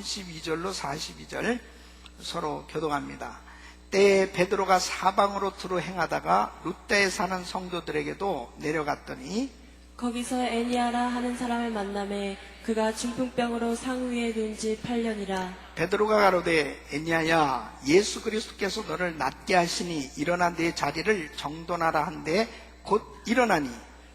32절로 42절 서로 교독합니다. 때에 베드로가 사방으로 두루 행하다가 룻다에 사는 성도들에게도 내려갔더니 거기서 애니아라 하는 사람을 만나매 그가 중풍병으로 상위에 누운 지 8년이라. 베드로가 가로되 애니아야, 예수 그리스도께서 너를 낫게 하시니 일어나 내 자리를 정돈하라 한데 곧 일어나니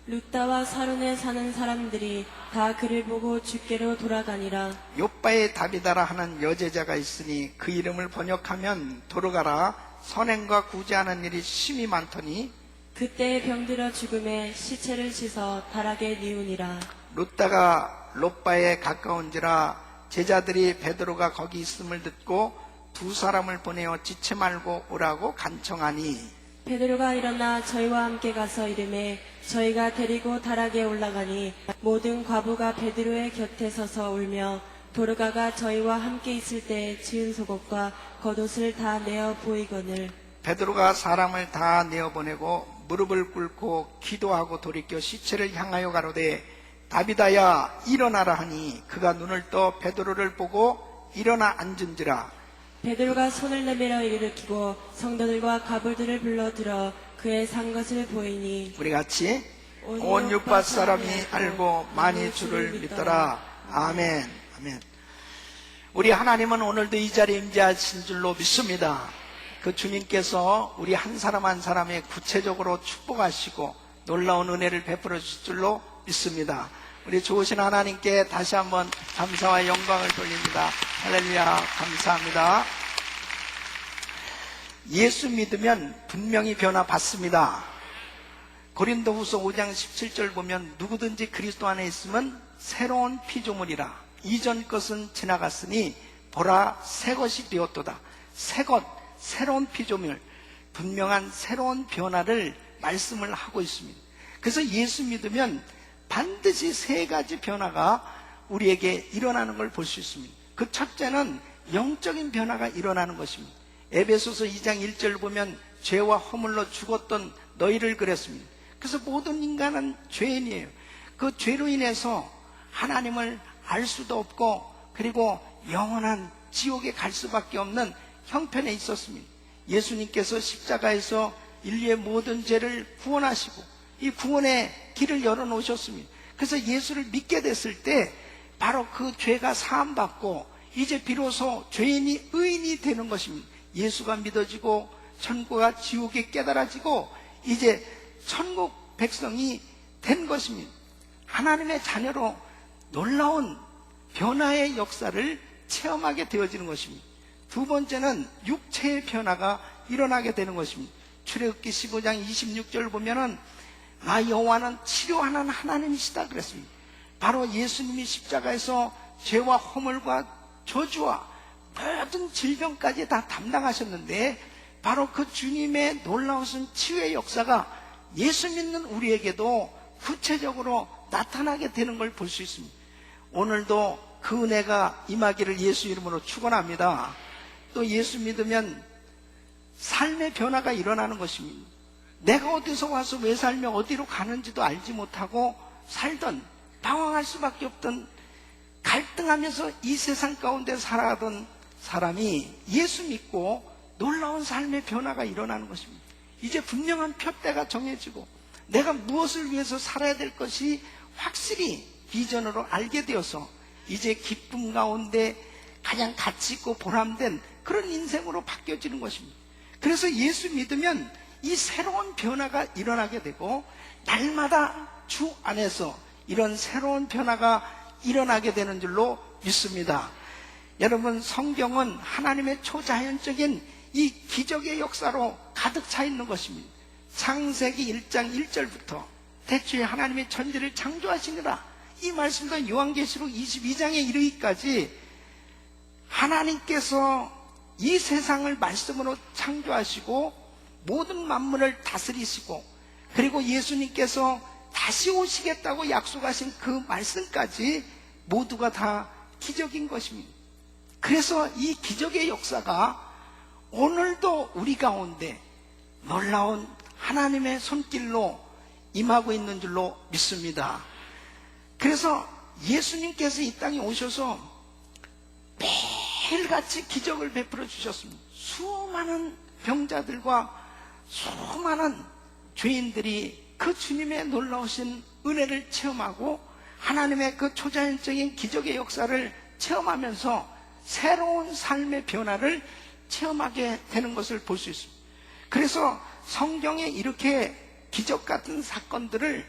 룻다와 사론에 사는 사람들이 다 그를 보고 주께로 돌아가니라. 요빠에 다비다라 하는 여제자가 있으니 그 이름을 번역하면 도르가라. 선행과 구제하는 일이 심히 많더니 그때 병들어 죽음에 시체를 씻어 다락에 뉘우니라. 룻다가 롯바에 가까운지라 제자들이 베드로가 거기 있음을 듣고 두 사람을 보내어 지체 말고 오라고 간청하니 베드로가 일어나 저희와 함께 가서 이르매 저희가 데리고 다락에 올라가니 모든 과부가 베드로의 곁에 서서 울며 도르가가 저희와 함께 있을 때 지은 속옷과 겉옷을 다 내어 보이거늘. 베드로가 사람을 다 내어보내고 무릎을 꿇고 기도하고 돌이켜 시체를 향하여 가로되 다비다야 일어나라 하니 그가 눈을 떠 베드로를 보고 일어나 앉은지라. 베드로가 손을 내밀어 일으키고 성도들과 가부들을 불러들어 그의 산 것을 보이니 우리 같이 온 윗밭 사람이 알고 많이 주를 믿더라. 아멘. 아멘. 우리 하나님은 오늘도 이 자리에 임재하신 줄로 믿습니다. 그 주님께서 우리 한 사람 한 사람에 구체적으로 축복하시고 놀라운 은혜를 베풀어 주실 줄로 믿습니다. 우리 좋으신 하나님께 다시 한번 감사와 영광을 돌립니다. 할렐루야. 감사합니다. 예수 믿으면 분명히 변화받습니다. 고린도후서 5장 17절 보면 누구든지 그리스도 안에 있으면 새로운 피조물이라. 이전 것은 지나갔으니 보라 새 것이 되었도다. 새 것, 새로운 피조물, 분명한 새로운 변화를 말씀을 하고 있습니다. 그래서 예수 믿으면 반드시 세 가지 변화가 우리에게 일어나는 걸 볼 수 있습니다. 그 첫째는 영적인 변화가 일어나는 것입니다. 에베소서 2장 1절 보면 죄와 허물로 죽었던 너희를 그랬습니다. 그래서 모든 인간은 죄인이에요. 그 죄로 인해서 하나님을 알 수도 없고 그리고 영원한 지옥에 갈 수밖에 없는 형편에 있었습니다. 예수님께서 십자가에서 인류의 모든 죄를 구원하시고 이 구원의 길을 열어놓으셨습니다. 그래서 예수를 믿게 됐을 때 바로 그 죄가 사함받고 이제 비로소 죄인이 의인이 되는 것입니다. 예수가 믿어지고 천국과 지옥이 깨달아지고 이제 천국 백성이 된 것입니다. 하나님의 자녀로 놀라운 변화의 역사를 체험하게 되어지는 것입니다. 두 번째는 육체의 변화가 일어나게 되는 것입니다. 출애굽기 15장 26절 보면은 나 여호와는 치료하는 하나님이시다 그랬습니다. 바로 예수님이 십자가에서 죄와 허물과 저주와 모든 질병까지 다 담당하셨는데 바로 그 주님의 놀라우신 치유의 역사가 예수 믿는 우리에게도 구체적으로 나타나게 되는 걸 볼 수 있습니다. 오늘도 그 은혜가 임하기를 예수 이름으로 축원합니다. 또 예수 믿으면 삶의 변화가 일어나는 것입니다. 내가 어디서 와서 왜 살며 어디로 가는지도 알지 못하고 살던 방황할 수밖에 없던 갈등하면서 이 세상 가운데 살아가던 사람이 예수 믿고 놀라운 삶의 변화가 일어나는 것입니다. 이제 분명한 표대가 정해지고 내가 무엇을 위해서 살아야 될 것이 확실히 비전으로 알게 되어서 이제 기쁨 가운데 가장 가치 있고 보람된 그런 인생으로 바뀌어지는 것입니다. 그래서 예수 믿으면 이 새로운 변화가 일어나게 되고 날마다 주 안에서 이런 새로운 변화가 일어나게 되는 줄로 믿습니다. 여러분, 성경은 하나님의 초자연적인 이 기적의 역사로 가득 차 있는 것입니다. 창세기 1장 1절부터 태초에 하나님의 천지를 창조하시니라 이 말씀과 요한계시록 22장에 이르기까지 하나님께서 이 세상을 말씀으로 창조하시고 모든 만물을 다스리시고 그리고 예수님께서 다시 오시겠다고 약속하신 그 말씀까지 모두가 다 기적인 것입니다. 그래서 이 기적의 역사가 오늘도 우리 가운데 놀라운 하나님의 손길로 임하고 있는 줄로 믿습니다. 그래서 예수님께서 이 땅에 오셔서 매일같이 기적을 베풀어 주셨습니다. 수많은 병자들과 수많은 죄인들이 그 주님의 놀라우신 은혜를 체험하고 하나님의 그 초자연적인 기적의 역사를 체험하면서 새로운 삶의 변화를 체험하게 되는 것을 볼 수 있습니다. 그래서 성경에 이렇게 기적 같은 사건들을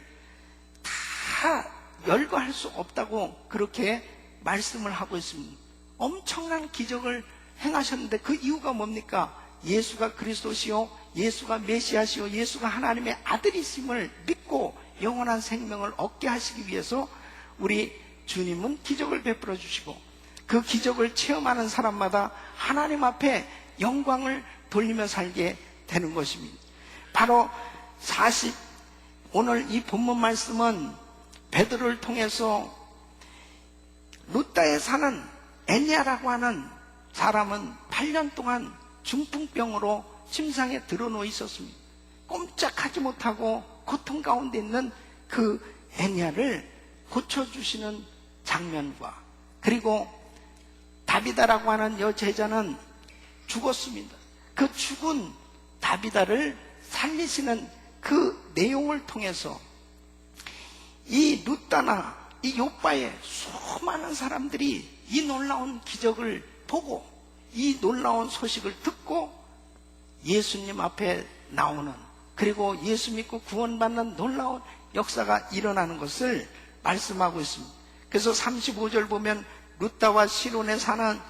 다 열거할 수 없다고 그렇게 말씀을 하고 있습니다. 엄청난 기적을 행하셨는데 그 이유가 뭡니까? 예수가 그리스도시요, 예수가 메시아시요, 예수가 하나님의 아들이심을 믿고 영원한 생명을 얻게 하시기 위해서 우리 주님은 기적을 베풀어 주시고, 그 기적을 체험하는 사람마다 하나님 앞에 영광을 돌리며 살게 되는 것입니다. 바로 오늘 이 본문 말씀은 베드로를 통해서 루다에 사는 애니아라고 하는 사람은 8년 동안 중풍병으로 침상에 드러누워 있었습니다. 꼼짝하지 못하고 고통 가운데 있는 그 애니아를 고쳐주시는 장면과, 그리고 다비다라고 하는 여제자는 죽었습니다. 그 죽은 다비다를 살리시는 그 내용을 통해서 이 루다나 이 요바의 수많은 사람들이 이 놀라운 기적을 보고 이 놀라운 소식을 듣고 예수님 앞에 나오는, 그리고 예수 믿고 구원받는 놀라운 역사가 일어나는 것을 말씀하고 있습니다. 그래서 35절 보면 루다와 샤론에 사는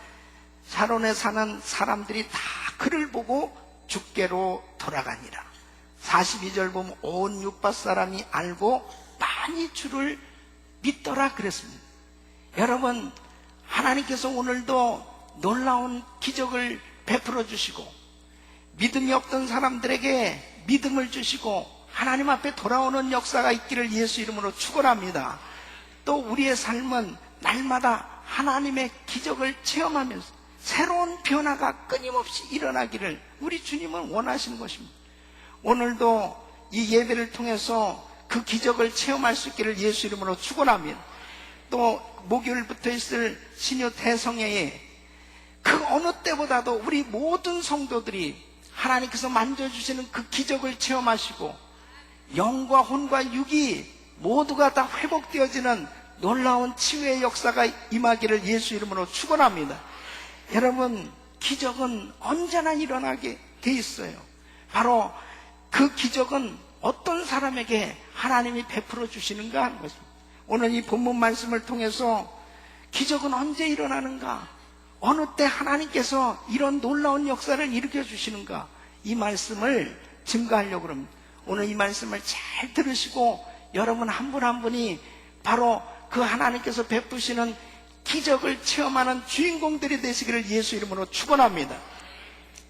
사람들이 다 그를 보고 주께로 돌아가니라. 42절 보면 온 유바 사람이 알고 많이 주를 믿더라 그랬습니다. 여러분, 하나님께서 오늘도 놀라운 기적을 베풀어 주시고 믿음이 없던 사람들에게 믿음을 주시고 하나님 앞에 돌아오는 역사가 있기를 예수 이름으로 축원합니다. 또 우리의 삶은 날마다 하나님의 기적을 체험하면서 새로운 변화가 끊임없이 일어나기를 우리 주님은 원하시는 것입니다. 오늘도 이 예배를 통해서 그 기적을 체험할 수 있기를 예수 이름으로 축원합니다. 또 목요일부터 있을 신유 대성회에 그 어느 때보다도 우리 모든 성도들이 하나님께서 만져주시는 그 기적을 체험하시고 영과 혼과 육이 모두가 다 회복되어지는 놀라운 치유의 역사가 임하기를 예수 이름으로 축원합니다. 여러분, 기적은 언제나 일어나게 돼 있어요. 바로 그 기적은 어떤 사람에게 하나님이 베풀어 주시는가 하는 것입니다. 오늘 이 본문 말씀을 통해서 기적은 언제 일어나는가, 어느 때 하나님께서 이런 놀라운 역사를 일으켜 주시는가, 이 말씀을 증거하려고 합니다. 오늘 이 말씀을 잘 들으시고 여러분 한 분 한 분이 바로 그 하나님께서 베푸시는 기적을 체험하는 주인공들이 되시기를 예수 이름으로 축원합니다.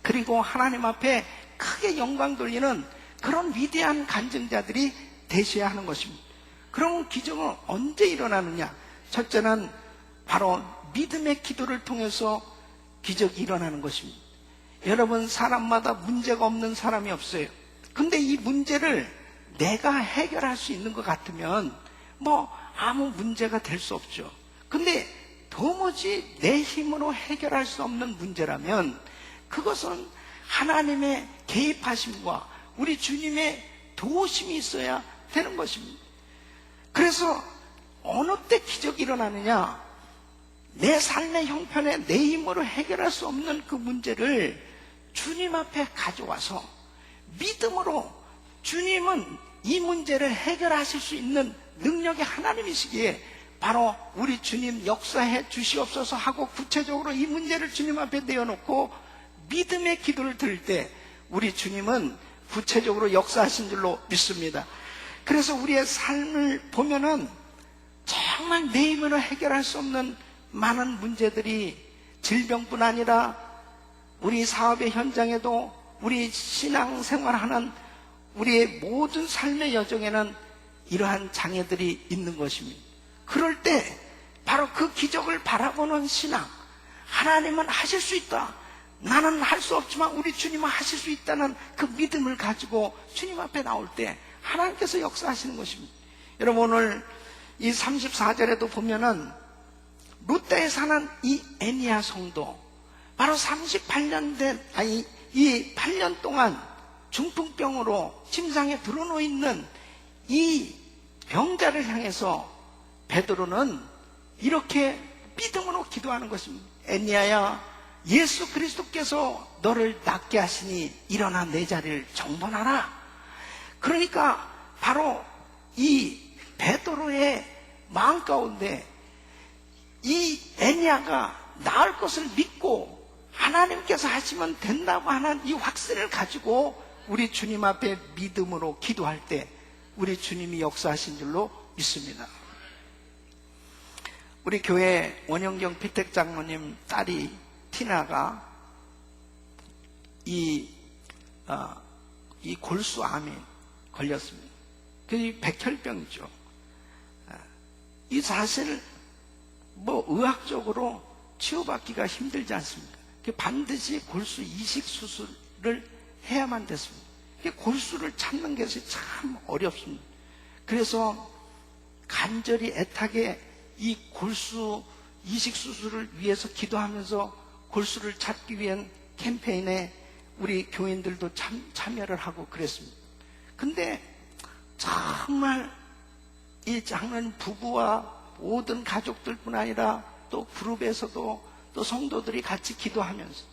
그리고 하나님 앞에 크게 영광 돌리는 그런 위대한 간증자들이 되셔야 하는 것입니다. 그럼 기적은 언제 일어나느냐? 첫째는 바로 믿음의 기도를 통해서 기적이 일어나는 것입니다. 여러분, 사람마다 문제가 없는 사람이 없어요. 근데 이 문제를 내가 해결할 수 있는 것 같으면 아무 문제가 될 수 없죠. 근데 도무지 내 힘으로 해결할 수 없는 문제라면 그것은 하나님의 개입하심과 우리 주님의 도우심이 있어야 되는 것입니다. 그래서 어느 때 기적이 일어나느냐? 내 삶의 형편에 내 힘으로 해결할 수 없는 그 문제를 주님 앞에 가져와서 믿음으로, 주님은 이 문제를 해결하실 수 있는 능력의 하나님이시기에 바로 우리 주님 역사해 주시옵소서 하고 구체적으로 이 문제를 주님 앞에 내어놓고 믿음의 기도를 드릴 때 우리 주님은 구체적으로 역사하신 줄로 믿습니다. 그래서 우리의 삶을 보면은 정말 내 힘으로 해결할 수 없는 많은 문제들이, 질병뿐 아니라 우리 사업의 현장에도, 우리 신앙생활하는 우리의 모든 삶의 여정에는 이러한 장애들이 있는 것입니다. 그럴 때 바로 그 기적을 바라보는 신앙, 하나님은 하실 수 있다, 나는 할 수 없지만 우리 주님은 하실 수 있다는 그 믿음을 가지고 주님 앞에 나올 때 하나님께서 역사하시는 것입니다. 여러분, 오늘 이 34절에도 보면은 루다에 사는 이 애니아 성도, 바로 38년 이 8년 동안 중풍병으로 침상에 들어놓여 있는 이 병자를 향해서 베드로는 이렇게 믿음으로 기도하는 것입니다. 애니야야, 예수 그리스도께서 너를 낫게 하시니 일어나 내 자리를 정돈하라. 그러니까 바로 이 베드로의 마음 가운데 이 애니야가 나을 것을 믿고 하나님께서 하시면 된다고 하는 이 확신을 가지고 우리 주님 앞에 믿음으로 기도할 때 우리 주님이 역사하신 줄로 믿습니다. 우리 교회 원영경 피택 장로님 딸이 티나가 이 골수암이 걸렸습니다. 그게 백혈병이죠. 이 사실 의학적으로 치료받기가 힘들지 않습니까? 반드시 골수 이식 수술을 해야만 됐습니다. 골수를 찾는 것이 참 어렵습니다. 그래서 간절히 애타게 이 골수 이식 수술을 위해서 기도하면서 골수를 찾기 위한 캠페인에 우리 교인들도 참여를 하고 그랬습니다. 근데 정말 이 장로님 부부와 모든 가족들뿐 아니라 또 그룹에서도 또 성도들이 같이 기도하면서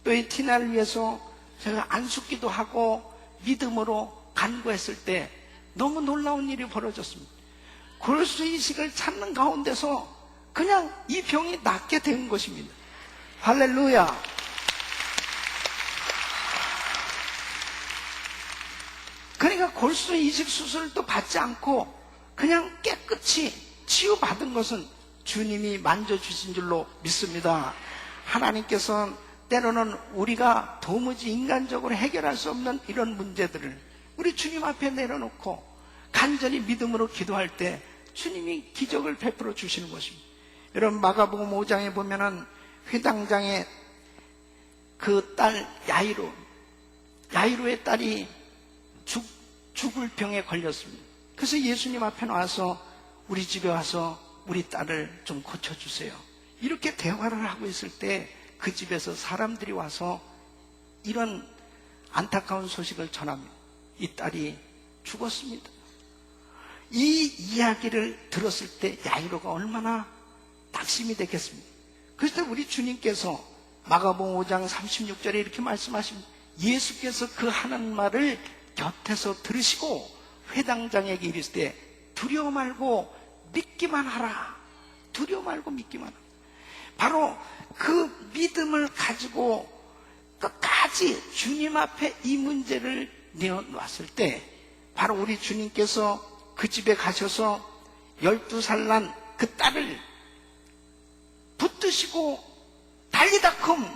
또 이 티나를 위해서 제가 안숙기도 하고 믿음으로 간구했을 때 너무 놀라운 일이 벌어졌습니다. 골수 이식을 찾는 가운데서 그냥 이 병이 낫게 된 것입니다. 할렐루야. 그러니까 골수 이식 수술도 받지 않고 그냥 깨끗이 치유받은 것은 주님이 만져주신 줄로 믿습니다. 하나님께서는 때로는 우리가 도무지 인간적으로 해결할 수 없는 이런 문제들을 우리 주님 앞에 내려놓고 간절히 믿음으로 기도할 때 주님이 기적을 베풀어 주시는 것입니다. 여러분 마가복음 5장에 보면은 회당장의 그 딸 야이로의 딸이 죽을 병에 걸렸습니다. 그래서 예수님 앞에 나와서 우리 집에 와서 우리 딸을 좀 고쳐주세요. 이렇게 대화를 하고 있을 때 그 집에서 사람들이 와서 이런 안타까운 소식을 전합니다. 이 딸이 죽었습니다. 이 이야기를 들었을 때 야이로가 얼마나 낙심이 됐겠습니까? 그래서 우리 주님께서 마가복음 5장 36절에 이렇게 말씀하십니다. 예수께서 그 하는 말을 곁에서 들으시고 회당장에게 이르시되 두려워 말고 믿기만 하라. 두려워 말고 믿기만 하라. 바로 그 믿음을 가지고 끝까지 주님 앞에 이 문제를 내어놨을 때 바로 우리 주님께서 그 집에 가셔서 12살 난 그 딸을 붙드시고 달리다큼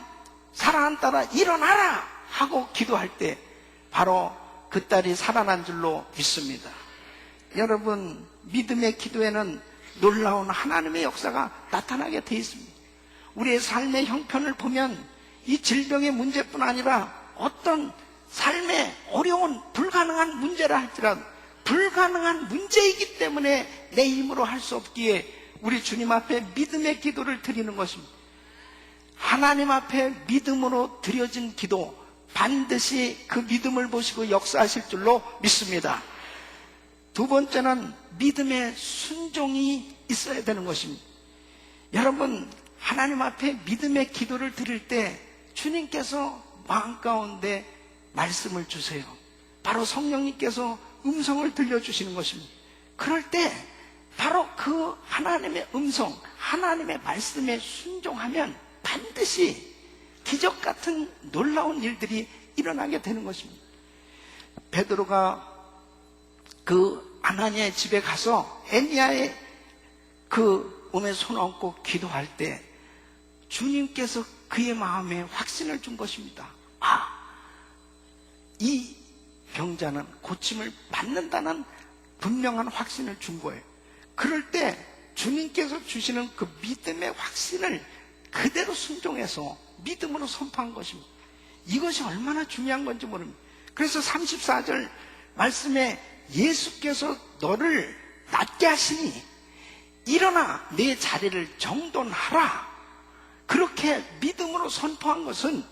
사랑하는 딸아 일어나라 하고 기도할 때 바로 그 딸이 살아난 줄로 믿습니다. 여러분 믿음의 기도에는 놀라운 하나님의 역사가 나타나게 되어 있습니다. 우리의 삶의 형편을 보면 이 질병의 문제뿐 아니라 어떤 삶의 어려운 불가능한 문제라 할지라도 불가능한 문제이기 때문에 내 힘으로 할 수 없기에 우리 주님 앞에 믿음의 기도를 드리는 것입니다. 하나님 앞에 믿음으로 드려진 기도 반드시 그 믿음을 보시고 역사하실 줄로 믿습니다. 두 번째는 믿음의 순종이 있어야 되는 것입니다. 여러분 하나님 앞에 믿음의 기도를 드릴 때 주님께서 마음 가운데 말씀을 주세요. 바로 성령님께서 음성을 들려주시는 것입니다. 그럴 때 바로 그 하나님의 음성, 하나님의 말씀에 순종하면 반드시 기적 같은 놀라운 일들이 일어나게 되는 것입니다. 베드로가 그 아나니아의 집에 가서 애니야의 그 몸에 손 얹고 기도할 때 주님께서 그의 마음에 확신을 준 것입니다. 이 병자는 고침을 받는다는 분명한 확신을 준 거예요. 그럴 때 주님께서 주시는 그 믿음의 확신을 그대로 순종해서 믿음으로 선포한 것입니다. 이것이 얼마나 중요한 건지 모릅니다. 그래서 34절 말씀에 예수께서 너를 낫게 하시니 일어나 내 자리를 정돈하라. 그렇게 믿음으로 선포한 것은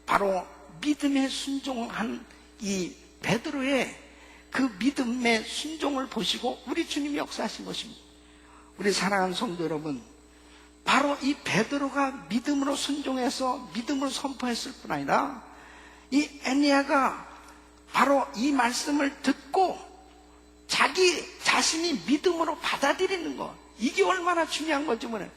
바로 믿음에 순종한 이 베드로의 그 믿음의 순종을 보시고 우리 주님이 역사하신 것입니다. 우리 사랑하는 성도 여러분, 바로 이 베드로가 믿음으로 순종해서 믿음으로 선포했을 뿐 아니라 이 에니야가 바로 이 말씀을 듣고 자기 자신이 믿음으로 받아들이는 것, 이게 얼마나 중요한 건지 뭐래.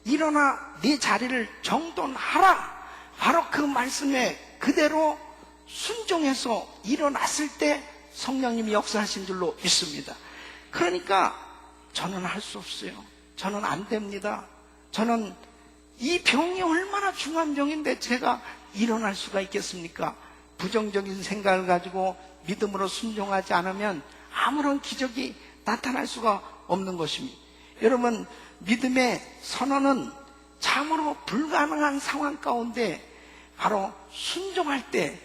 일어나 네 자리를 정돈하라. 바로 그 말씀에 그대로 순종해서 일어났을 때 성령님이 역사하신 줄로 믿습니다. 그러니까 저는 할 수 없어요. 저는 안 됩니다. 저는 이 병이 얼마나 중한 병인데 제가 일어날 수가 있겠습니까? 부정적인 생각을 가지고 믿음으로 순종하지 않으면 아무런 기적이 나타날 수가 없는 것입니다. 여러분, 믿음의 선언은 참으로 불가능한 상황 가운데 바로 순종할 때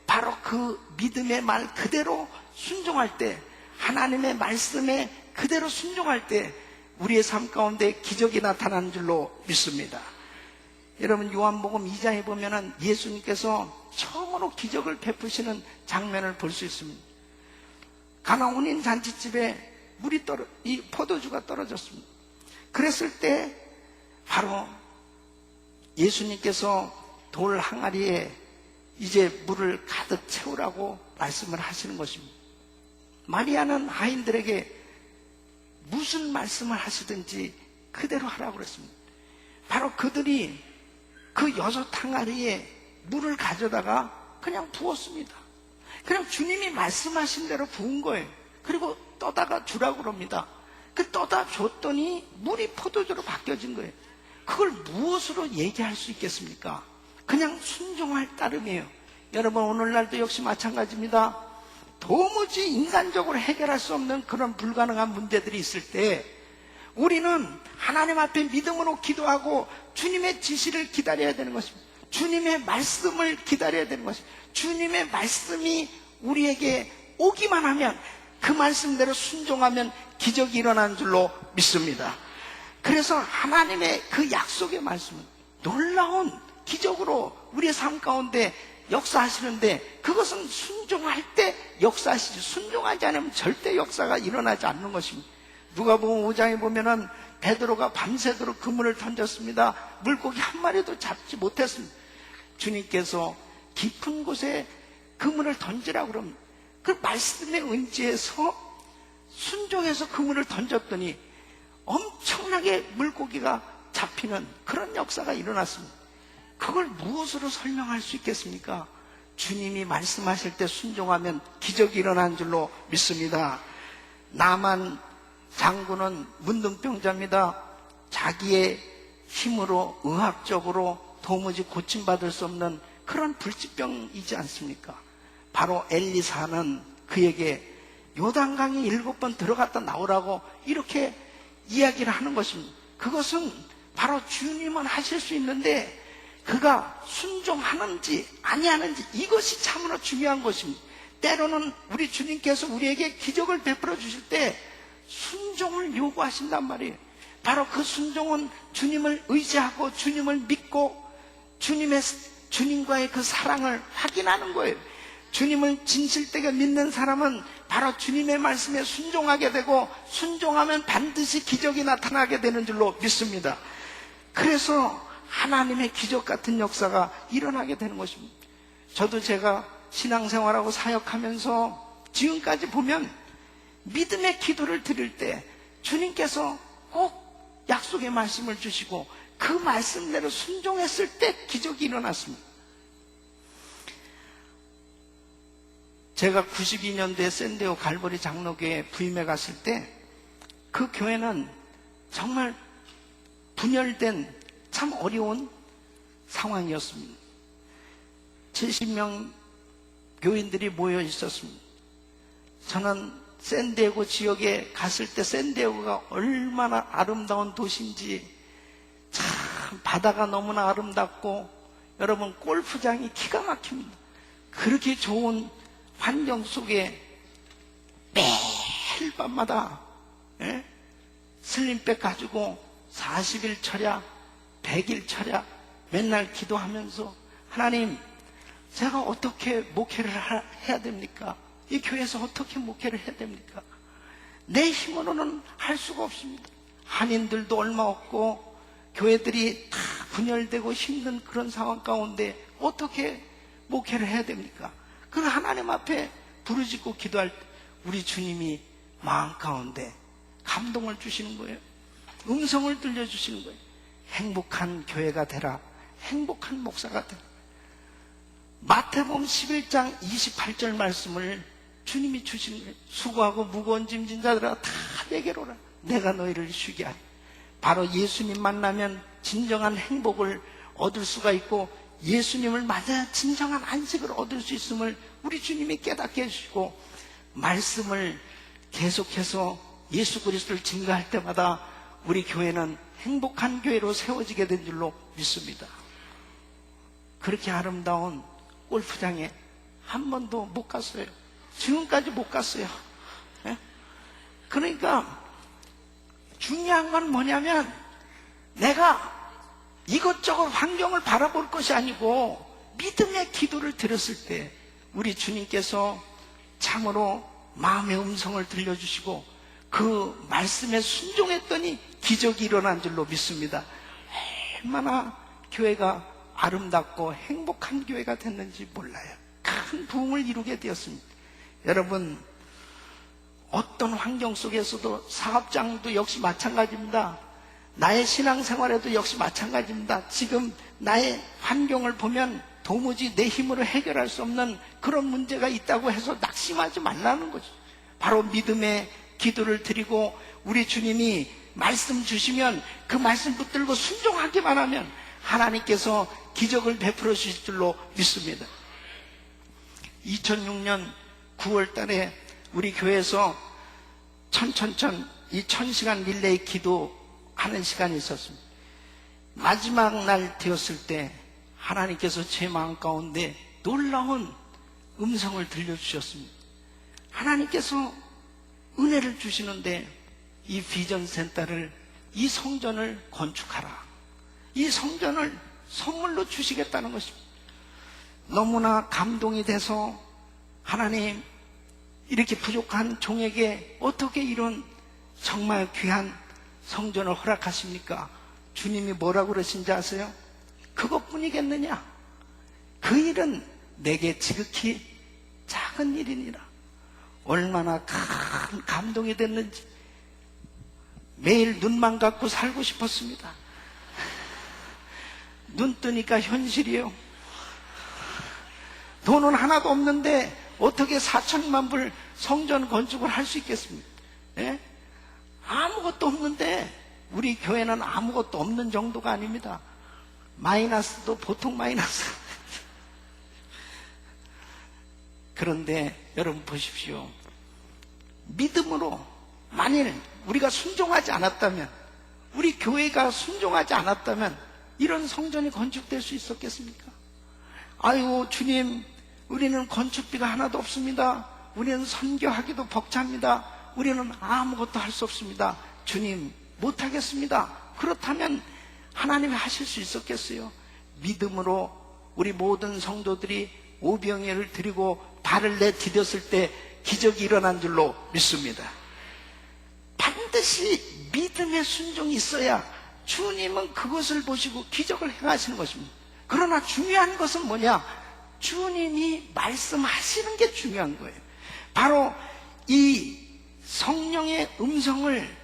바로 그 믿음의 말 그대로 순종할 때, 하나님의 말씀에 그대로 순종할 때 우리의 삶 가운데 기적이 나타나는 줄로 믿습니다. 여러분, 요한복음 2장에 보면은 예수님께서 처음으로 기적을 베푸시는 장면을 볼 수 있습니다. 가나 혼인 잔치집에 이 포도주가 떨어졌습니다. 그랬을 때 바로 예수님께서 돌 항아리에 이제 물을 가득 채우라고 말씀을 하시는 것입니다. 마리아는 하인들에게 무슨 말씀을 하시든지 그대로 하라고 그랬습니다. 바로 그들이 그 6 항아리에 물을 가져다가 그냥 부었습니다. 그냥 주님이 말씀하신 대로 부은 거예요. 그리고 떠다가 주라고 그럽니다. 그 떠다 줬더니 물이 포도주로 바뀌어진 거예요. 그걸 무엇으로 얘기할 수 있겠습니까? 그냥 순종할 따름이에요. 여러분, 오늘날도 역시 마찬가지입니다. 도무지 인간적으로 해결할 수 없는 그런 불가능한 문제들이 있을 때 우리는 하나님 앞에 믿음으로 기도하고 주님의 지시를 기다려야 되는 것입니다. 주님의 말씀을 기다려야 되는 것입니다. 주님의 말씀이 우리에게 오기만 하면 그 말씀대로 순종하면 기적이 일어나는 줄로 믿습니다. 그래서 하나님의 그 약속의 말씀은 놀라운 기적으로 우리의 삶 가운데 역사하시는데 그것은 순종할 때 역사하시지, 순종하지 않으면 절대 역사가 일어나지 않는 것입니다. 누가복음 5장에 보면은 베드로가 밤새도록 그물을 던졌습니다. 물고기 한 마리도 잡지 못했습니다. 주님께서 깊은 곳에 그물을 던지라고 그럽니다. 그 말씀에 의지해서 순종해서 그물을 던졌더니 엄청나게 물고기가 잡히는 그런 역사가 일어났습니다. 그걸 무엇으로 설명할 수 있겠습니까? 주님이 말씀하실 때 순종하면 기적이 일어난 줄로 믿습니다. 나만 장군은 문둥병자입니다. 자기의 힘으로 의학적으로 도무지 고침받을 수 없는 그런 불치병이지 않습니까? 바로 엘리사는 그에게 요단강에 7번 들어갔다 나오라고 이렇게 이야기를 하는 것입니다. 그것은 바로 주님은 하실 수 있는데 그가 순종하는지 아니하는지, 이것이 참으로 중요한 것입니다. 때로는 우리 주님께서 우리에게 기적을 베풀어 주실 때 순종을 요구하신단 말이에요. 바로 그 순종은 주님을 의지하고 주님을 믿고 주님과의 그 사랑을 확인하는 거예요. 주님을 진실되게 믿는 사람은 바로 주님의 말씀에 순종하게 되고 순종하면 반드시 기적이 나타나게 되는 줄로 믿습니다. 그래서 하나님의 기적 같은 역사가 일어나게 되는 것입니다. 저도 제가 신앙생활하고 사역하면서 지금까지 보면 믿음의 기도를 드릴 때 주님께서 꼭 약속의 말씀을 주시고 그 말씀대로 순종했을 때 기적이 일어났습니다. 제가 92년도에 샌디에고 갈보리 장로교회 부임해 갔을 때 그 교회는 정말 분열된 참 어려운 상황이었습니다. 70명 교인들이 모여 있었습니다. 저는 샌디에고 지역에 갔을 때 샌디에고가 얼마나 아름다운 도시인지, 참 바다가 너무나 아름답고 여러분 골프장이 기가 막힙니다. 그렇게 좋은 환경 속에 매일 밤마다 슬림백 가지고 40일 철야 100일 철야 맨날 기도하면서 하나님, 제가 어떻게 목회를 해야 됩니까? 이 교회에서 어떻게 목회를 해야 됩니까? 내 힘으로는 할 수가 없습니다. 한인들도 얼마 없고 교회들이 다 분열되고 힘든 그런 상황 가운데 어떻게 목회를 해야 됩니까? 그걸 하나님 앞에 부르짖고 기도할 때 우리 주님이 마음 가운데 감동을 주시는 거예요. 음성을 들려주시는 거예요. 행복한 교회가 되라. 행복한 목사가 되라. 마태복음 11장 28절 말씀을 주님이 주시는 거예요. 수고하고 무거운 짐진 자들아 다 내게로 오라. 내가 너희를 쉬게 하리. 바로 예수님 만나면 진정한 행복을 얻을 수가 있고 예수님을 맞아야 진정한 안식을 얻을 수 있음을 우리 주님이 깨닫게 해주시고 말씀을 계속해서 예수 그리스도를 증거할 때마다 우리 교회는 행복한 교회로 세워지게 된 줄로 믿습니다. 그렇게 아름다운 골프장에 한 번도 못 갔어요. 지금까지 못 갔어요. 예? 그러니까 중요한 건 뭐냐면 내가 이것저것 환경을 바라볼 것이 아니고 믿음의 기도를 드렸을 때 우리 주님께서 참으로 마음의 음성을 들려주시고 그 말씀에 순종했더니 기적이 일어난 줄로 믿습니다. 얼마나 교회가 아름답고 행복한 교회가 됐는지 몰라요. 큰 부흥을 이루게 되었습니다. 여러분, 어떤 환경 속에서도 사업장도 역시 마찬가지입니다. 나의 신앙생활에도 역시 마찬가지입니다. 지금 나의 환경을 보면 도무지 내 힘으로 해결할 수 없는 그런 문제가 있다고 해서 낙심하지 말라는 거죠. 바로 믿음의 기도를 드리고 우리 주님이 말씀 주시면 그 말씀 붙들고 순종하기만 하면 하나님께서 기적을 베풀어 주실 줄로 믿습니다. 2006년 9월 달에 우리 교회에서 이 1000시간 릴레이 기도하는 시간이 있었습니다. 마지막 날 되었을 때 하나님께서 제 마음 가운데 놀라운 음성을 들려주셨습니다. 하나님께서 은혜를 주시는데 이 비전 센터를, 이 성전을 건축하라. 이 성전을 선물로 주시겠다는 것입니다. 너무나 감동이 돼서 하나님, 이렇게 부족한 종에게 어떻게 이런 정말 귀한 성전을 허락하십니까? 주님이 뭐라고 그러신지 아세요? 그것뿐이겠느냐? 그 일은 내게 지극히 작은 일이니라. 얼마나 큰 감동이 됐는지 매일 눈만 감고 살고 싶었습니다. 눈 뜨니까 현실이에요. 돈은 하나도 없는데 어떻게 4천만 불 성전 건축을 할 수 있겠습니까? 예? 아무것도 없는데 우리 교회는 아무것도 없는 정도가 아닙니다. 마이너스도 보통 마이너스. 그런데 여러분 보십시오. 믿음으로 만일 우리가 순종하지 않았다면, 우리 교회가 순종하지 않았다면 이런 성전이 건축될 수 있었겠습니까? 아이고 주님, 우리는 건축비가 하나도 없습니다. 우리는 선교하기도 벅찹니다. 우리는 아무것도 할 수 없습니다. 주님, 못하겠습니다. 그렇다면 하나님이 하실 수 있었겠어요? 믿음으로 우리 모든 성도들이 오병이어를 드리고 발을 내디뎠을 때 기적이 일어난 줄로 믿습니다. 반드시 믿음의 순종이 있어야 주님은 그것을 보시고 기적을 행하시는 것입니다. 그러나 중요한 것은 뭐냐? 주님이 말씀하시는 게 중요한 거예요. 바로 이 성령의 음성을,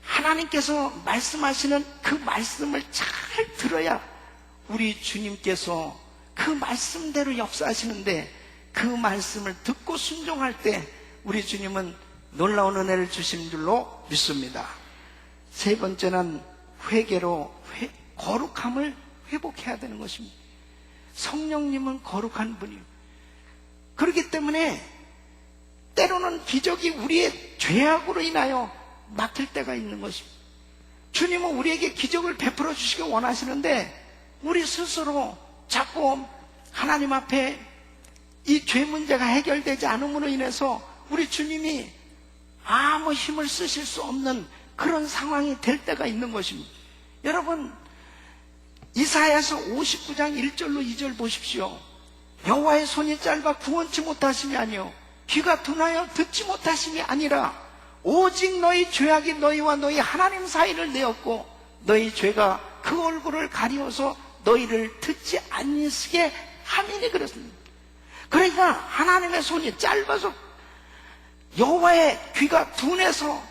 하나님께서 말씀하시는 그 말씀을 잘 들어야 우리 주님께서 그 말씀대로 역사하시는데, 그 말씀을 듣고 순종할 때 우리 주님은 놀라운 은혜를 주신 줄로 믿습니다. 세 번째는 회개로 거룩함을 회복해야 되는 것입니다. 성령님은 거룩한 분이에요. 그렇기 때문에 때로는 기적이 우리의 죄악으로 인하여 막힐 때가 있는 것입니다. 주님은 우리에게 기적을 베풀어 주시기 원하시는데 우리 스스로 자꾸 하나님 앞에 이 죄 문제가 해결되지 않음으로 인해서 우리 주님이 아무 힘을 쓰실 수 없는 그런 상황이 될 때가 있는 것입니다. 여러분, 이사야서 59장 1절로 2절 보십시오. 여호와의 손이 짧아 구원치 못하심이 아니요 귀가 둔하여 듣지 못하심이 아니라 오직 너희 죄악이 너희와 너희 하나님 사이를 내었고 너희 죄가 그 얼굴을 가리워서 너희를 듣지 아니하게 함이니 그렇습니다. 그러니까 하나님의 손이 짧아서 여호와의 귀가 둔해서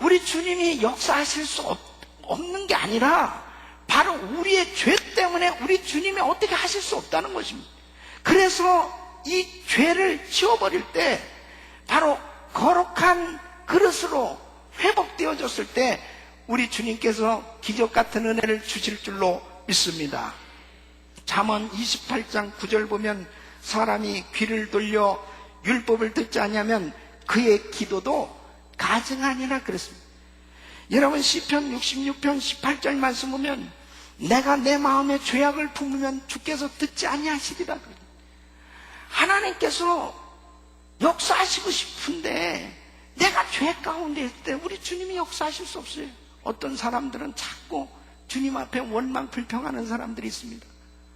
우리 주님이 역사하실 수 없는 게 아니라 바로 우리의 죄 때문에 우리 주님이 어떻게 하실 수 없다는 것입니다. 그래서 이 죄를 지워버릴 때 바로 거룩한 그릇으로 회복되어졌을 때 우리 주님께서 기적 같은 은혜를 주실 줄로 믿습니다. 잠언 28장 9절 보면 사람이 귀를 돌려 율법을 듣지 아니하면 그의 기도도 가증하니라 그랬습니다. 여러분 시편 66편 18절 말씀 보면 내가 내 마음에 죄악을 품으면 주께서 듣지 아니하시리라. 하나님께서 역사하시고 싶은데 내가 죄 가운데 있을 때 우리 주님이 역사하실 수 없어요. 어떤 사람들은 자꾸 주님 앞에 원망 불평하는 사람들이 있습니다.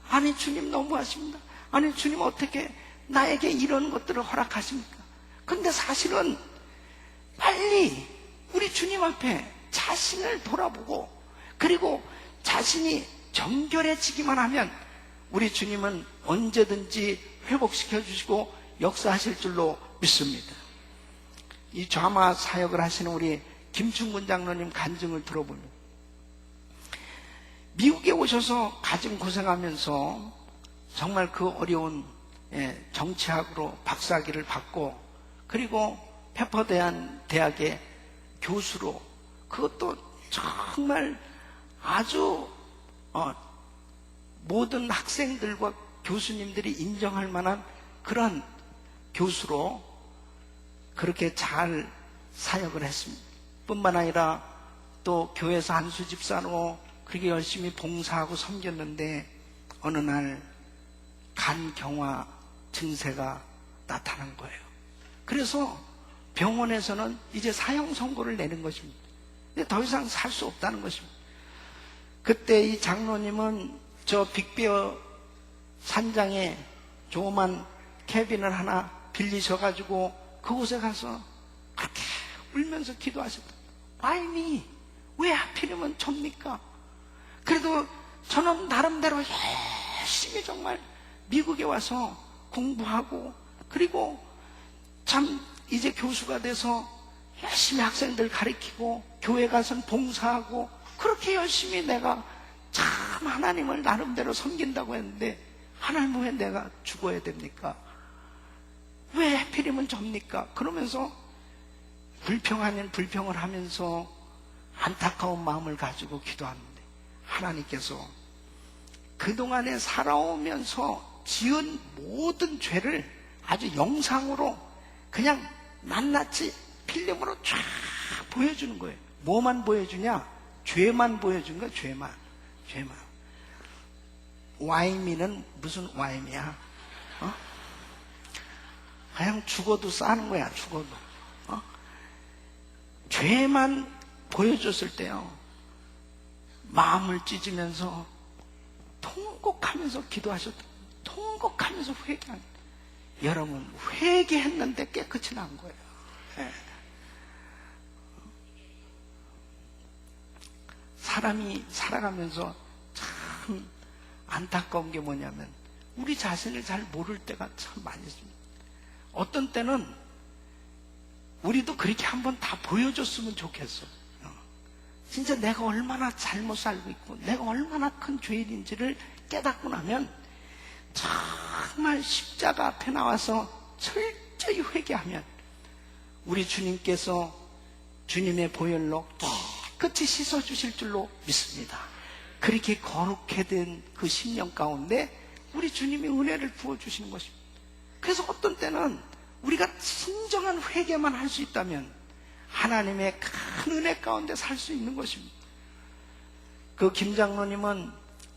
아니 주님 너무하십니다. 아니 주님 어떻게 나에게 이런 것들을 허락하십니까? 근데 사실은 빨리 우리 주님 앞에 자신을 돌아보고 그리고 자신이 정결해지기만 하면 우리 주님은 언제든지 회복시켜 주시고 역사하실 줄로 믿습니다. 이 좌마 사역을 하시는 우리 김충근 장로님 간증을 들어보면 미국에 오셔서 가진 고생하면서 정말 그 어려운 정치학으로 박사학위를 받고 그리고 페퍼대한 대학의 교수로 그것도 정말 아주 모든 학생들과 교수님들이 인정할 만한 그런 교수로 그렇게 잘 사역을 했습니다. 뿐만 아니라 또 교회에서 안수 집사로 그렇게 열심히 봉사하고 섬겼는데 어느 날 간경화 증세가 나타난 거예요. 그래서 병원에서는 이제 사형 선고를 내는 것입니다. 더 이상 살 수 없다는 것입니다. 그때 이 장로님은 저 빅베어 산장에 조그만 캐빈을 하나 빌리셔가지고 그곳에 가서 그렇게 울면서 기도하셨다. Why me? 왜 하필이면 접니까? 그래도 저는 나름대로 열심히 정말 미국에 와서 공부하고 그리고 참 이제 교수가 돼서 열심히 학생들 가르치고 교회 가서는 봉사하고 그렇게 열심히 내가 참 하나님을 나름대로 섬긴다고 했는데 하나님 왜 내가 죽어야 됩니까? 왜 하필이면 접니까? 그러면서 불평 아닌 불평을 하면서 안타까운 마음을 가지고 기도하는데 하나님께서 그동안에 살아오면서 지은 모든 죄를 아주 영상으로 그냥 낱낱이 필름으로 쫙 보여주는 거예요. 뭐만 보여주냐? 죄만 보여준 거야. 죄만. 와이미는 무슨 와이미야? 그냥 죽어도 싸는 거야. 죽어도. 죄만 보여줬을 때요 마음을 찢으면서 통곡하면서 기도하셨다. 통곡하면서 회개한. 여러분 회개했는데 깨끗이 난 거예요. 네. 사람이 살아가면서 참 안타까운 게 뭐냐면 우리 자신을 잘 모를 때가 참 많이 있습니다. 어떤 때는 우리도 그렇게 한번 다 보여줬으면 좋겠어. 진짜 내가 얼마나 잘못 살고 있고 내가 얼마나 큰 죄인인지를 깨닫고 나면 정말 십자가 앞에 나와서 철저히 회개하면 우리 주님께서 주님의 보혈로 깨끗이 씻어주실 줄로 믿습니다. 그렇게 거룩해 된 그 10년 가운데 우리 주님이 은혜를 부어주시는 것입니다. 그래서 어떤 때는 우리가 진정한 회개만 할 수 있다면 하나님의 큰 은혜 가운데 살 수 있는 것입니다. 그 김 장로님은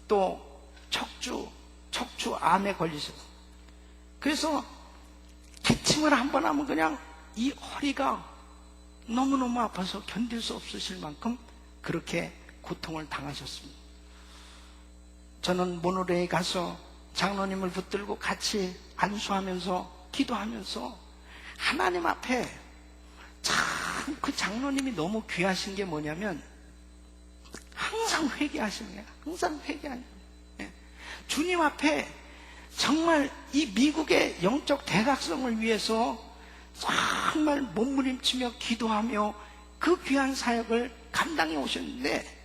또 척추암에 걸리셨어요. 그래서 기침을 한 번 하면 그냥 이 허리가 너무너무 아파서 견딜 수 없으실 만큼 그렇게 고통을 당하셨습니다. 저는 모노레에 가서 장로님을 붙들고 같이 안수하면서 기도하면서 하나님 앞에 참 그 장로님이 너무 귀하신 게 뭐냐면 항상 회개하시는 거예요. 항상 회개하는 거예요. 주님 앞에 정말 이 미국의 영적 대각성을 위해서 정말 몸부림치며 기도하며 그 귀한 사역을 감당해 오셨는데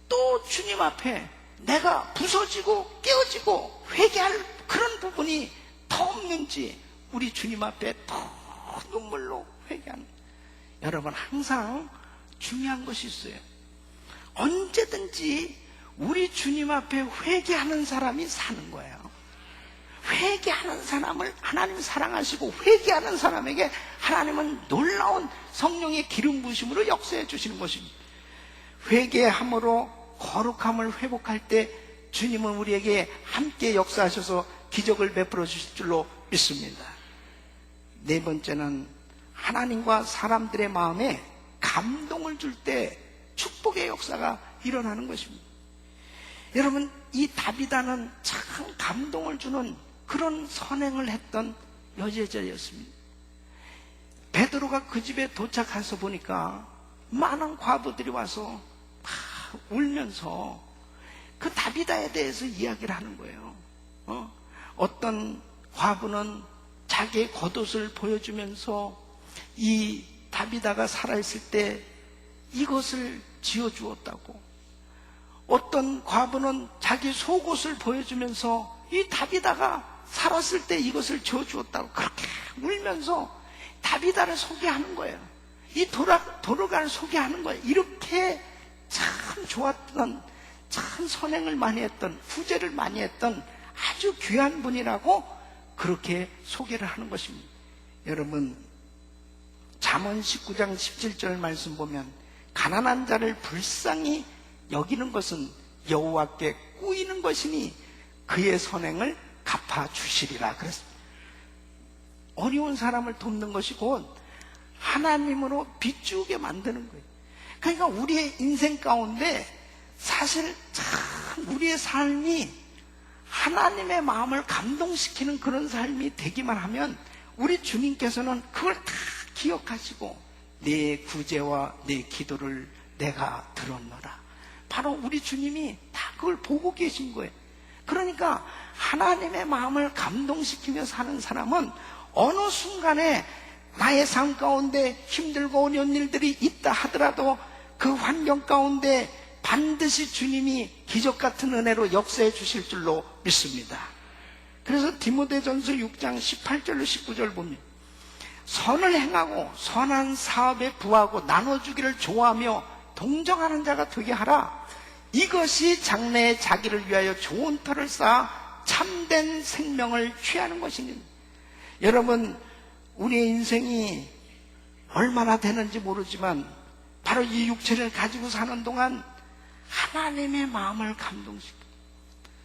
또 주님 앞에 내가 부서지고 깨어지고 회개할 그런 부분이 더 없는지 우리 주님 앞에 더 눈물로 회개하는 거예요. 여러분, 항상 중요한 것이 있어요. 언제든지 우리 주님 앞에 회개하는 사람이 사는 거예요. 회개하는 사람을 하나님 사랑하시고 회개하는 사람에게 하나님은 놀라운 성령의 기름 부으심으로 역사해 주시는 것입니다. 회개함으로 거룩함을 회복할 때 주님은 우리에게 함께 역사하셔서 기적을 베풀어 주실 줄로 믿습니다. 네 번째는 하나님과 사람들의 마음에 감동을 줄 때 축복의 역사가 일어나는 것입니다. 여러분, 이 다비다는 참 감동을 주는 그런 선행을 했던 여제자였습니다. 베드로가 그 집에 도착해서 보니까 많은 과부들이 와서 막 울면서 그 다비다에 대해서 이야기를 하는 거예요. 어떤 과부는 자기의 겉옷을 보여주면서 이 다비다가 살아있을 때 이것을 지어주었다고, 어떤 과부는 자기 속옷을 보여주면서 이 다비다가 살았을 때 이것을 지어주었다고 그렇게 울면서 다비다를 소개하는 거예요. 이 도로가를 소개하는 거예요. 이렇게 참 좋았던, 참 선행을 많이 했던, 후재를 많이 했던 아주 귀한 분이라고 그렇게 소개를 하는 것입니다. 여러분, 잠언 19장 17절 말씀 보면 가난한 자를 불쌍히 여기는 것은 여호와께 꾸이는 것이니 그의 선행을 갚아주시리라 그랬습니다. 어려운 사람을 돕는 것이 곧 하나님으로 비추게 만드는 거예요. 그러니까 우리의 인생 가운데 사실 참 우리의 삶이 하나님의 마음을 감동시키는 그런 삶이 되기만 하면 우리 주님께서는 그걸 다 기억하시고 내 구제와 내 기도를 내가 들었노라. 바로 우리 주님이 다 그걸 보고 계신 거예요. 그러니까 하나님의 마음을 감동시키며 사는 사람은 어느 순간에 나의 삶 가운데 힘들고 어려운 일들이 있다 하더라도 그 환경 가운데 반드시 주님이 기적 같은 은혜로 역사해 주실 줄로 믿습니다. 그래서 디모데전서 6장 18절로 19절 보면 선을 행하고 선한 사업에 부하고 나눠주기를 좋아하며 동정하는 자가 되게 하라. 이것이 장래에 자기를 위하여 좋은 터를 쌓아 참된 생명을 취하는 것이니. 여러분, 우리의 인생이 얼마나 되는지 모르지만 바로 이 육체를 가지고 사는 동안 하나님의 마음을 감동시키고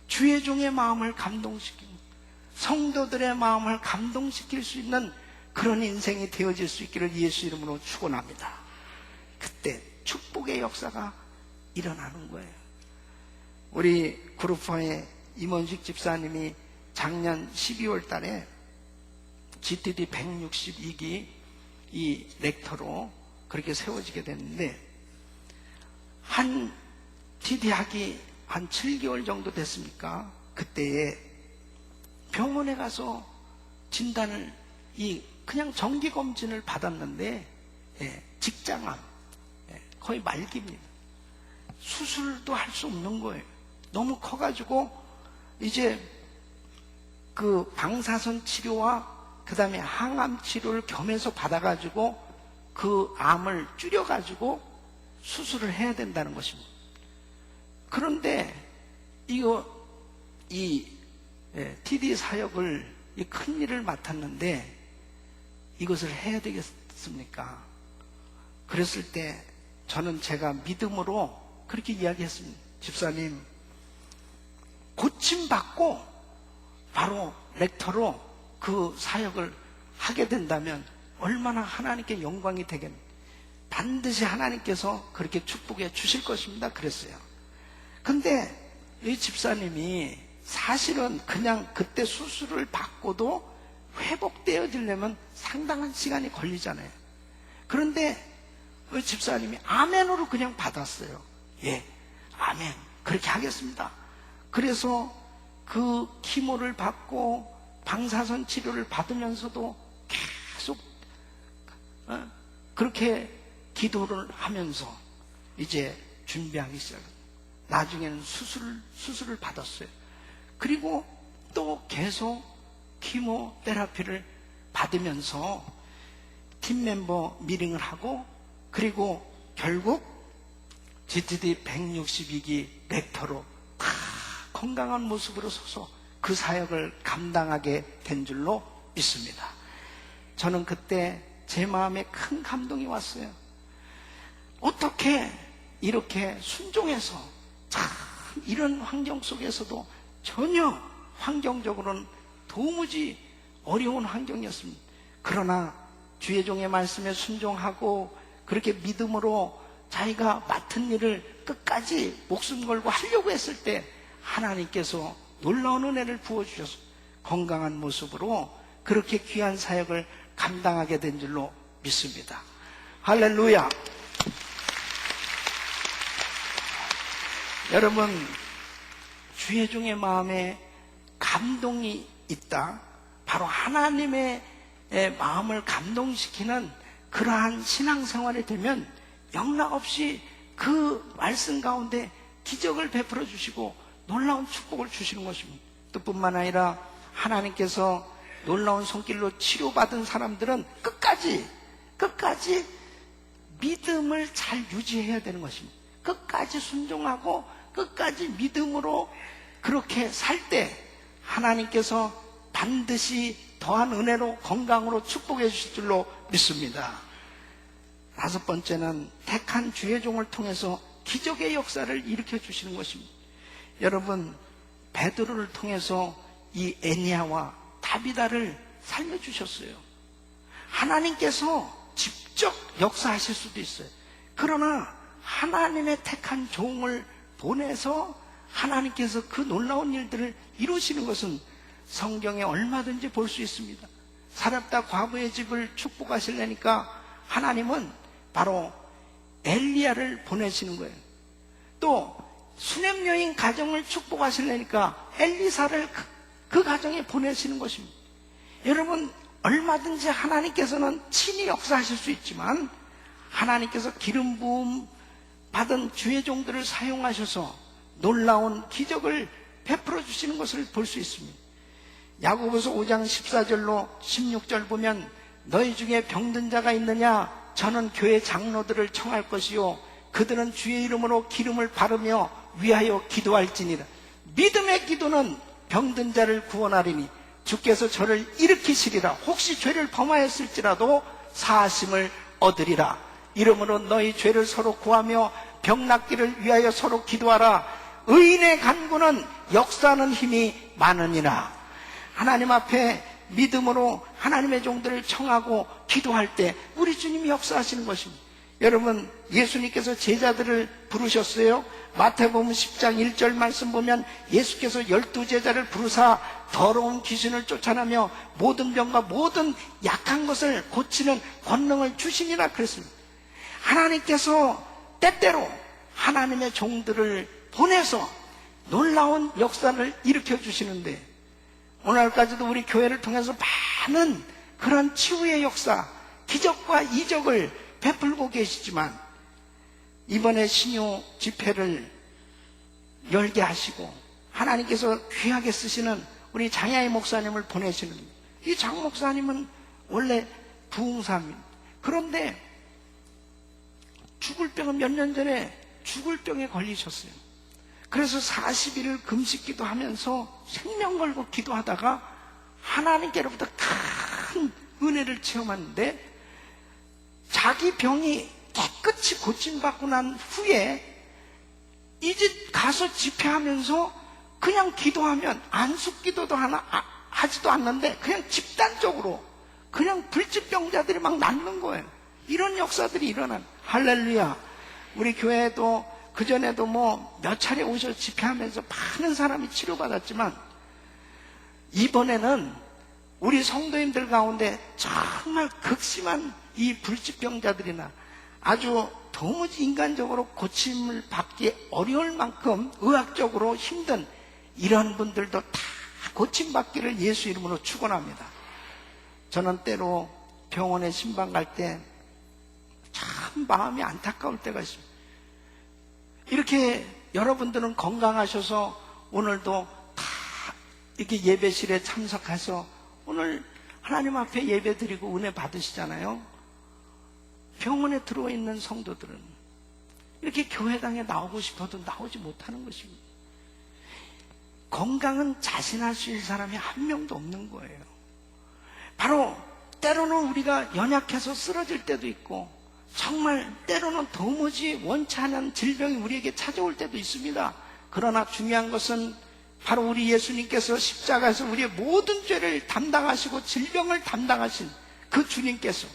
주의 종의 마음을 감동시키고 성도들의 마음을 감동시킬 수 있는 그런 인생이 되어질 수 있기를 예수 이름으로 축원합니다. 그때 축복의 역사가 일어나는 거예요. 우리 그룹화의 임원식 집사님이 작년 12월 달에 GTD 162기 이 렉터로 그렇게 세워지게 됐는데 한 TD 하기 한 7개월 정도 됐습니까? 그때에 병원에 가서 진단을 그냥 정기검진을 받았는데 직장암, 거의 말기입니다. 수술도 할 수 없는 거예요. 너무 커가지고 이제 그 방사선 치료와 그 다음에 항암 치료를 겸해서 받아가지고 그 암을 줄여가지고 수술을 해야 된다는 것입니다. 그런데 이 TD 사역을 이 큰 일을 맡았는데 이것을 해야 되겠습니까? 그랬을 때 저는 제가 믿음으로 그렇게 이야기했습니다. 집사님, 고침받고 바로 렉터로 그 사역을 하게 된다면 얼마나 하나님께 영광이 되겠는지 반드시 하나님께서 그렇게 축복해 주실 것입니다. 그랬어요. 근데 이 집사님이 사실은 그냥 그때 수술을 받고도 회복되어지려면 상당한 시간이 걸리잖아요. 그런데 이 집사님이 아멘으로 그냥 받았어요. 예, 아멘. 그렇게 하겠습니다. 그래서 그 키모를 받고 방사선 치료를 받으면서도 계속 그렇게 기도를 하면서 이제 준비하기 시작했어요. 나중에는 수술을 받았어요. 그리고 또 계속 키모테라피를 받으면서 팀 멤버 미팅을 하고, 그리고 결국 GTD 162기 렉터로 건강한 모습으로 서서 그 사역을 감당하게 된 줄로 믿습니다. 저는 그때 제 마음에 큰 감동이 왔어요. 어떻게 이렇게 순종해서 참 이런 환경 속에서도 전혀 환경적으로는 도무지 어려운 환경이었습니다. 그러나 주의 종의 말씀에 순종하고 그렇게 믿음으로 자기가 맡은 일을 끝까지 목숨 걸고 하려고 했을 때 하나님께서 놀라운 은혜를 부어주셔서 건강한 모습으로 그렇게 귀한 사역을 감당하게 된 줄로 믿습니다. 할렐루야. 여러분, 주의 종의 마음에 감동이 있다. 바로 하나님의 마음을 감동시키는 그러한 신앙생활이 되면 영락없이 그 말씀 가운데 기적을 베풀어 주시고 놀라운 축복을 주시는 것입니다. 또 뿐만 아니라 하나님께서 놀라운 손길로 치료받은 사람들은 끝까지 믿음을 잘 유지해야 되는 것입니다. 끝까지 순종하고 끝까지 믿음으로 그렇게 살 때 하나님께서 반드시 더한 은혜로 건강으로 축복해 주실 줄로 믿습니다. 다섯 번째는 택한 주의 종을 통해서 기적의 역사를 일으켜 주시는 것입니다. 여러분, 베드로를 통해서 이 애니야와 다비다를 살려주셨어요. 하나님께서 직접 역사하실 수도 있어요. 그러나 하나님의 택한 종을 보내서 하나님께서 그 놀라운 일들을 이루시는 것은 성경에 얼마든지 볼 수 있습니다. 사렙다 과부의 집을 축복하시려니까 하나님은 바로 엘리야를 보내시는 거예요. 또 수냄 여인 가정을 축복하시려니까 엘리사를 그 가정에 보내시는 것입니다. 여러분, 얼마든지 하나님께서는 친히 역사하실 수 있지만 하나님께서 기름 부음 받은 주의 종들을 사용하셔서 놀라운 기적을 베풀어 주시는 것을 볼 수 있습니다. 야고보서 5장 14절로 16절 보면 너희 중에 병든 자가 있느냐? 저는 교회 장로들을 청할 것이요 그들은 주의 이름으로 기름을 바르며 위하여 기도할지니라. 믿음의 기도는 병든 자를 구원하리니 주께서 저를 일으키시리라. 혹시 죄를 범하였을지라도 사하심을 얻으리라. 이러므로 너희 죄를 서로 구하며 병 낫기를 위하여 서로 기도하라. 의인의 간구는 역사하는 힘이 많으니라. 하나님 앞에 믿음으로 하나님의 종들을 청하고 기도할 때 우리 주님이 역사하시는 것입니다. 여러분, 예수님께서 제자들을 부르셨어요. 마태복음 10장 1절 말씀 보면 예수께서 12제자를 부르사 더러운 귀신을 쫓아내며 모든 병과 모든 약한 것을 고치는 권능을 주시니라 그랬습니다. 하나님께서 때때로 하나님의 종들을 보내서 놀라운 역사를 일으켜 주시는데 오늘까지도 우리 교회를 통해서 많은 그런 치유의 역사, 기적과 이적을 베풀고 계시지만 이번에 신유 집회를 열게 하시고 하나님께서 귀하게 쓰시는 우리 장야희 목사님을 보내시는, 이 장 목사님은 원래 부흥사입니다. 그런데 죽을 병은 몇 년 전에 죽을 병에 걸리셨어요. 그래서 40일을 금식기도 하면서 생명 걸고 기도하다가 하나님께로부터 큰 은혜를 체험하는데 자기 병이 깨끗이 고침받고 난 후에 이제 가서 집회하면서 그냥 기도하면 안숙기도도 하지도 않는데 그냥 집단적으로 그냥 불치병자들이 막 낫는 거예요. 이런 역사들이 일어난. 할렐루야. 우리 교회에도 그전에도 뭐 몇 차례 오셔서 집회하면서 많은 사람이 치료받았지만, 이번에는 우리 성도님들 가운데 정말 극심한 이 불치병자들이나 아주 도무지 인간적으로 고침을 받기 어려울 만큼 의학적으로 힘든 이런 분들도 다 고침받기를 예수 이름으로 축원합니다. 저는 때로 병원에 신방 갈 때 참 마음이 안타까울 때가 있습니다. 이렇게 여러분들은 건강하셔서 오늘도 다 이렇게 예배실에 참석해서 오늘 하나님 앞에 예배 드리고 은혜 받으시잖아요. 병원에 들어와 있는 성도들은 이렇게 교회당에 나오고 싶어도 나오지 못하는 것입니다. 건강은 자신할 수 있는 사람이 한 명도 없는 거예요. 바로 때로는 우리가 연약해서 쓰러질 때도 있고, 정말 때로는 도무지 원치 않은 질병이 우리에게 찾아올 때도 있습니다. 그러나 중요한 것은 바로 우리 예수님께서 십자가에서 우리의 모든 죄를 담당하시고 질병을 담당하신 그 주님께서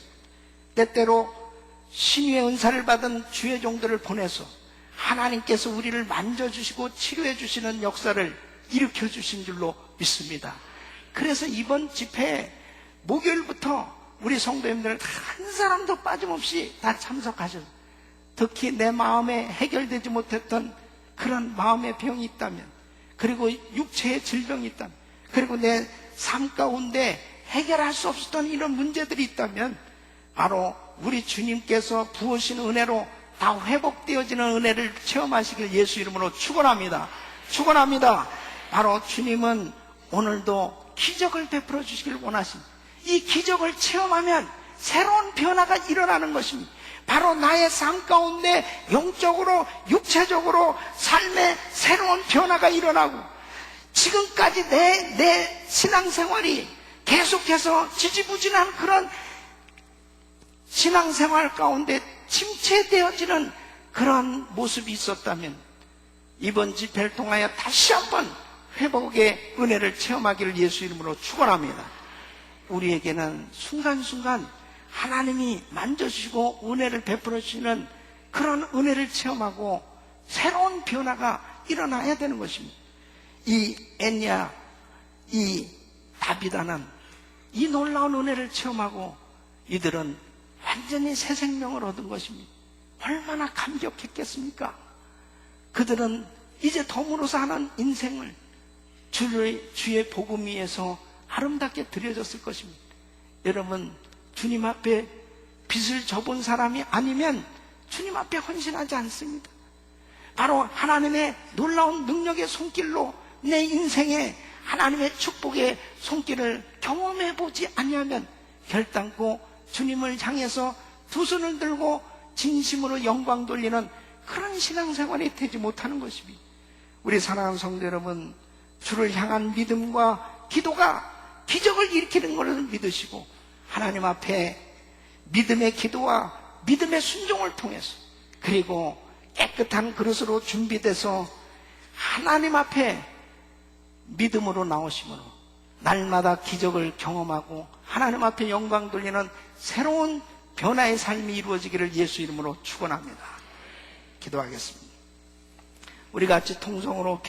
때때로 신유의 은사를 받은 주의 종들을 보내서 하나님께서 우리를 만져주시고 치료해 주시는 역사를 일으켜 주신 줄로 믿습니다. 그래서 이번 집회에 목요일부터 우리 성도님들 한 사람도 빠짐없이 다 참석하셔서, 특히 내 마음에 해결되지 못했던 그런 마음의 병이 있다면, 그리고 육체의 질병이 있다면, 그리고 내 삶 가운데 해결할 수 없었던 이런 문제들이 있다면, 바로 우리 주님께서 부으신 은혜로 다 회복되어지는 은혜를 체험하시길 예수 이름으로 축원합니다. 축원합니다. 바로 주님은 오늘도 기적을 베풀어 주시길 원하십니다. 이 기적을 체험하면 새로운 변화가 일어나는 것입니다. 바로 나의 삶 가운데 영적으로 육체적으로 삶의 새로운 변화가 일어나고, 지금까지 내 신앙생활이 계속해서 지지부진한 그런 신앙생활 가운데 침체되어지는 그런 모습이 있었다면, 이번 집회를 통하여 다시 한번 회복의 은혜를 체험하기를 예수 이름으로 축원합니다. 우리에게는 순간순간 하나님이 만져주시고 은혜를 베풀어 주시는 그런 은혜를 체험하고 새로운 변화가 일어나야 되는 것입니다. 이 엔야, 이 다비다는 이 놀라운 은혜를 체험하고 이들은 완전히 새 생명을 얻은 것입니다. 얼마나 감격했겠습니까? 그들은 이제 덤으로서 하는 인생을 주의 복음 위에서 아름답게 드려졌을 것입니다. 여러분, 주님 앞에 빚을 져본 사람이 아니면 주님 앞에 헌신하지 않습니다. 바로 하나님의 놀라운 능력의 손길로 내 인생에 하나님의 축복의 손길을 경험해 보지 아니하면 결단코 주님을 향해서 두 손을 들고 진심으로 영광 돌리는 그런 신앙생활이 되지 못하는 것입니다. 우리 사랑하는 성도 여러분, 주를 향한 믿음과 기도가 기적을 일으키는 것을 믿으시고, 하나님 앞에 믿음의 기도와 믿음의 순종을 통해서, 그리고 깨끗한 그릇으로 준비돼서 하나님 앞에 믿음으로 나오심으로 날마다 기적을 경험하고 하나님 앞에 영광 돌리는 새로운 변화의 삶이 이루어지기를 예수 이름으로 축원합니다. 기도하겠습니다. 우리 같이 통성으로